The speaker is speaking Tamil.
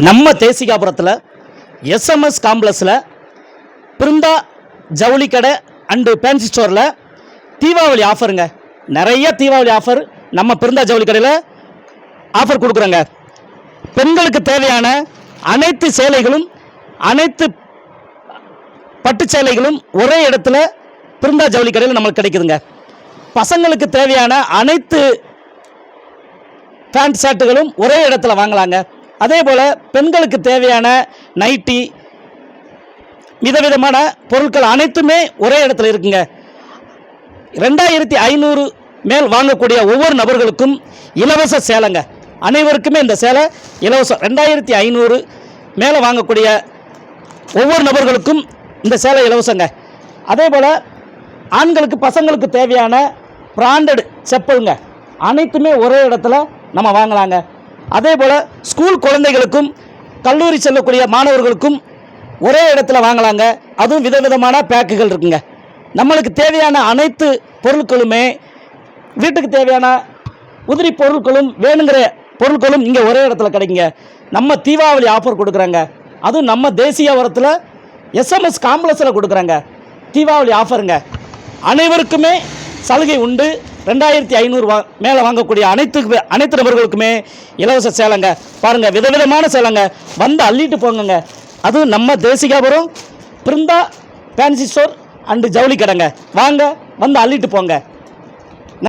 நம்ம தேசிகாபுரத்தில் எஸ்எம்எஸ் காம்ப்ளெக்ஸில் பிருந்தா ஜவுளி கடை அண்டு ஃபேன்சி ஸ்டோரில் தீபாவளி ஆஃபருங்க. நிறைய தீபாவளி ஆஃபர் நம்ம பிருந்தா ஜவுளி கடையில் ஆஃபர் கொடுக்குறோங்க. பெண்களுக்கு தேவையான அனைத்து சேலைகளும் அனைத்து பட்டு சேலைகளும் ஒரே இடத்துல பிருந்தா ஜவுளி கடையில் நம்மளுக்கு கிடைக்குதுங்க. பசங்களுக்கு தேவையான அனைத்து பேண்ட் ஷர்ட்டுகளும் ஒரே இடத்துல வாங்கலாங்க. அதே போல் பெண்களுக்கு தேவையான நைட்டி விதவிதமான பொருட்கள் அனைத்துமே ஒரே இடத்துல இருக்குங்க. 2500 மேல் வாங்கக்கூடிய ஒவ்வொரு நபர்களுக்கும் இலவச சேலைங்க. அனைவருக்குமே இந்த சேலை இலவசம். 2500 மேலே வாங்கக்கூடிய ஒவ்வொரு நபர்களுக்கும் இந்த சேலை இலவசங்க. அதே போல் ஆண்களுக்கு பசங்களுக்கு தேவையான பிராண்டட் செப்பலுங்க அனைத்துமே ஒரே இடத்துல நம்ம வாங்கலாங்க. அதே போல் ஸ்கூல் குழந்தைகளுக்கும் கல்லூரி செல்லக்கூடிய மாணவர்களுக்கும் ஒரே இடத்துல வாங்கலாங்க. அதுவும் விதவிதமான பேக்குகள் இருக்குங்க. நம்மளுக்கு தேவையான அனைத்து பொருட்களுமே வீட்டுக்கு தேவையான உதிரி பொருட்களும் வேணுங்கிற பொருட்களும் இங்கே ஒரே இடத்துல கிடைக்குங்க. நம்ம தீபாவளி ஆஃபர் கொடுக்குறாங்க. அதுவும் நம்ம தேசியபுரத்தில் எஸ்எம்எஸ் காம்ப்ளெக்ஸில் கொடுக்குறாங்க. தீபாவளி ஆஃபருங்க. அனைவருக்குமே சலுகை உண்டு. 2500 மேலே வாங்கக்கூடிய அனைத்து நபர்களுக்குமே இலவச சேலைங்க. பாருங்கள், விதவிதமான சேலைங்க. வந்து அள்ளிட்டு போங்க. அதுவும் நம்ம தேசிகாபுரம் பிருந்தா ஃபேன்சி ஸ்டோர் அண்டு ஜவுளி கடைங்க. வாங்க, வந்து அள்ளிட்டு போங்க.